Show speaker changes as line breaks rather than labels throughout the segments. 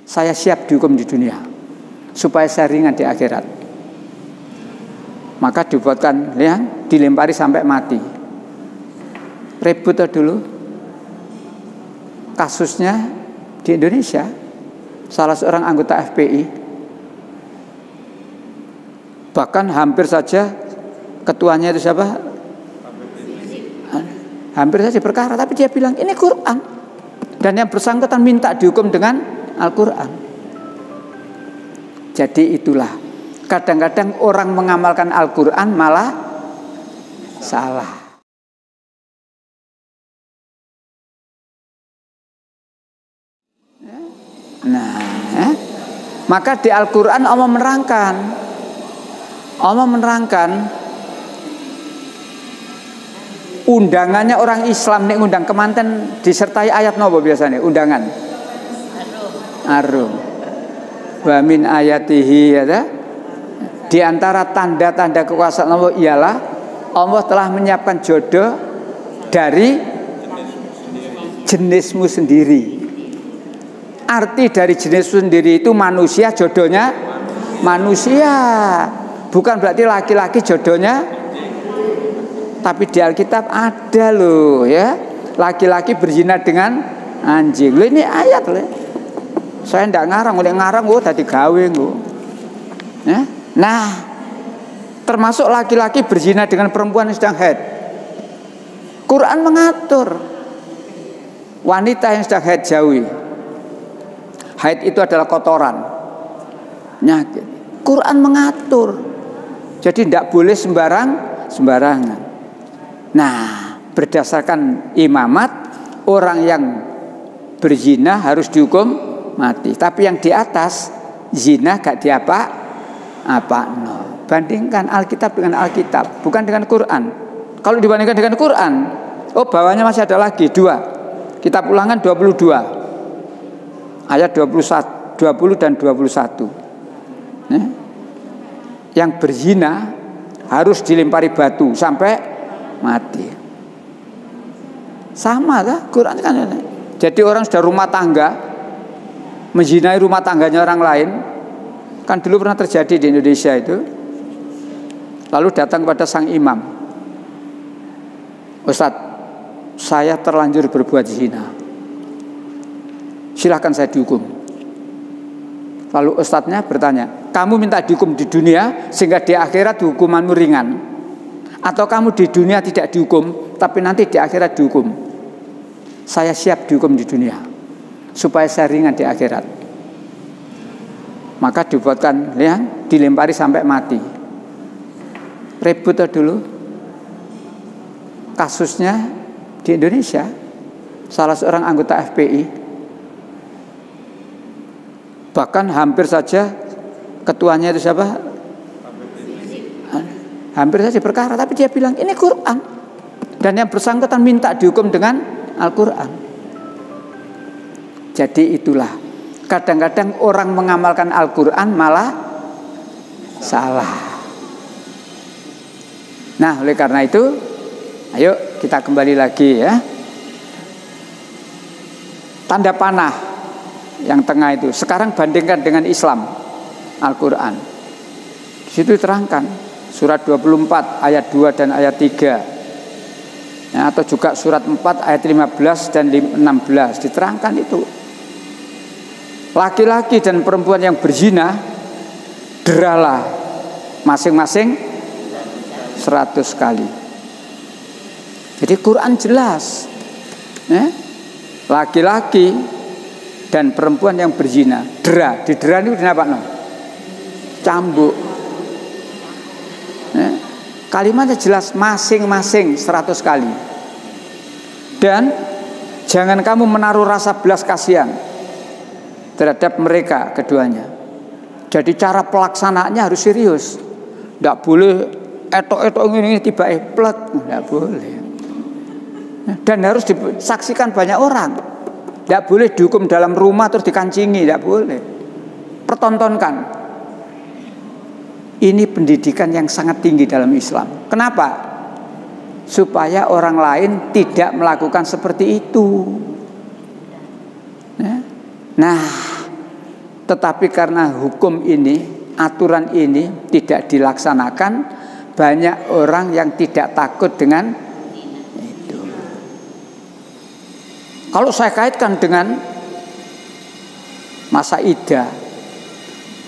Saya siap dihukum di dunia supaya saya ringan di akhirat. Maka dibuatkan ya, dilempari sampai mati. Ribut dulu. Kasusnya di Indonesia, salah seorang anggota FPI, bahkan hampir saja ketuanya itu siapa? Hampir saja perkara, tapi dia bilang ini Quran, dan yang bersangkutan minta dihukum dengan Al-Quran. Jadi itulah, kadang-kadang orang mengamalkan Al-Quran malah salah. Nah, maka di Al-Quran Allah menerangkan undangannya orang Islam nih, undang kemanten disertai ayat nopo biasanya undangan arum wa min ayatihi ya, di antara tanda-tanda kekuasaan Allah ialah Allah telah menyiapkan jodoh dari jenismu sendiri. Arti dari jenis sendiri itu manusia, jodohnya manusia. Bukan berarti laki-laki jodohnya. Tapi di Alkitab ada loh ya, laki-laki berzina dengan anjing. Loh ini ayat loh. Saya ndak ngarang, oleh ngarang tadi gawe ya. Nah, termasuk laki-laki berzina dengan perempuan yang sedang haid. Quran mengatur wanita yang sedang haid jauhi. Haid itu adalah kotoran, penyakit. Quran mengatur. Jadi tidak boleh sembarangan. Nah, berdasarkan imamat, orang yang berzina harus dihukum mati. Tapi yang di atas zina gak diapa no. Bandingkan Alkitab dengan Alkitab, bukan dengan Quran. Kalau dibandingkan dengan Quran, bawahnya masih ada lagi 2. Kitab Ulangan 22 ayat 20 dan 21. Yang berzina harus dilempari batu sampai mati. Sama lah Quran kan. Jadi orang sudah rumah tangga menzinai rumah tangganya orang lain, kan dulu pernah terjadi di Indonesia itu. Lalu datang kepada sang imam, Ustadz, saya terlanjur berbuat zina, silahkan saya dihukum. Lalu ustadznya bertanya, kamu minta dihukum di dunia sehingga di akhirat hukumanmu ringan, atau kamu di dunia tidak dihukum tapi nanti di akhirat dihukum? Saya siap dihukum di dunia supaya saya ringan di akhirat. Maka dibuatkan ya, dilempari sampai mati. Ribut dulu. Kasusnya di Indonesia, salah seorang anggota FPI, bahkan hampir saja ketuanya itu siapa? Hampir saja perkara, tapi dia bilang ini Quran, dan yang bersangkutan minta dihukum dengan Al-Quran. Jadi itulah, kadang-kadang orang mengamalkan Al-Quran malah salah. Nah, oleh karena itu, ayo kita kembali lagi ya. Tanda panah yang tengah itu, sekarang bandingkan dengan Islam, Al-Quran. Di situ diterangkan surat 24 ayat 2 dan ayat 3 ya, atau juga surat 4 ayat 15 dan 16 diterangkan itu. Laki-laki dan perempuan yang berzina deralah masing-masing 100 kali. Jadi Quran jelas ya? Laki-laki dan perempuan yang berzina didera itu kenapa no? Cambuk ya? Kalimatnya jelas, masing-masing 100 kali. Dan jangan kamu menaruh rasa belas kasihan terhadap mereka keduanya. Jadi cara pelaksanaannya harus serius. Tidak boleh etok-etok ini tiba plek, tidak boleh. Dan harus disaksikan banyak orang. Tidak boleh dihukum dalam rumah terus dikancingi, tidak boleh. Pertontonkan. Ini pendidikan yang sangat tinggi dalam Islam. Kenapa? Supaya orang lain tidak melakukan seperti itu. Nah, Tetapi karena hukum ini, aturan ini tidak dilaksanakan, banyak orang yang tidak takut dengan itu. Kalau saya kaitkan dengan masa iddah,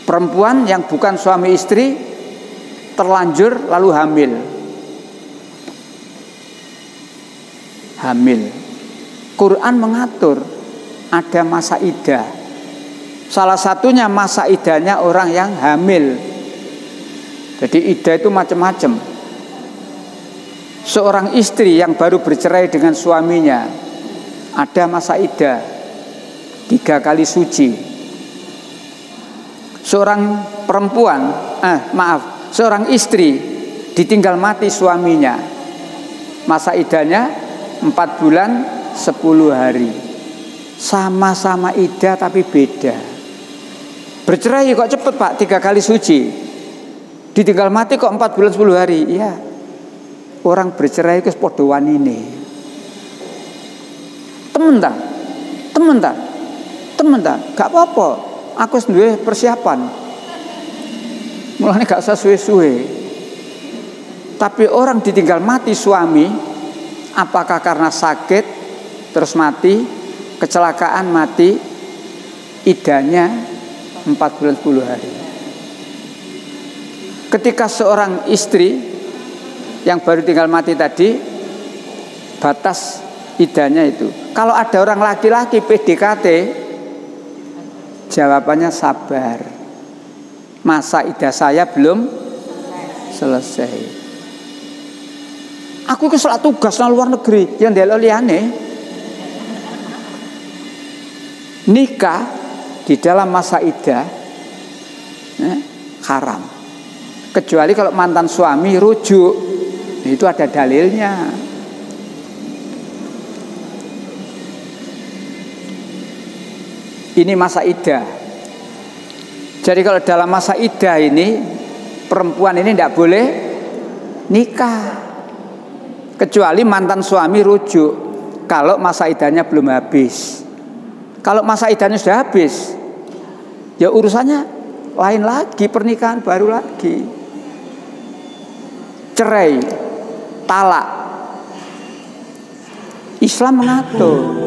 perempuan yang bukan suami istri terlanjur lalu hamil. Quran mengatur ada masa iddah. Salah satunya masa iddahnya orang yang hamil. Jadi iddah itu macam-macam. Seorang istri yang baru bercerai dengan suaminya ada masa iddah 3 kali suci. Seorang istri ditinggal mati suaminya, masa iddahnya 4 bulan 10 hari. Sama-sama iddah tapi beda. Bercerai kok cepet Pak, 3 kali suci. Ditinggal mati kok 4 bulan 10 hari. Iya. Orang bercerai itu padha wanine. Temen ta, gak apa-apa. Aku duwe persiapan. Mulane gak usah suwe-suwe. Tapi orang ditinggal mati suami, apakah karena sakit terus mati, kecelakaan mati, iddahnya 4 bulan 10 hari. Ketika seorang istri yang baru tinggal mati tadi, batas iddahnya itu. Kalau ada orang laki-laki PDKT, jawabannya sabar. Masa iddah saya belum selesai. Aku ke salat tugas nang luar negeri, yang ndelok liyane. Nikah di dalam masa iddah haram. Kecuali kalau mantan suami rujuk, itu ada dalilnya. Ini masa iddah. Jadi kalau dalam masa iddah ini perempuan ini tidak boleh nikah, kecuali mantan suami rujuk. Kalau masa iddahnya belum habis. Kalau masa iddahnya sudah habis, ya urusannya lain lagi, pernikahan baru lagi. Cerai, talak. Islam mengatur.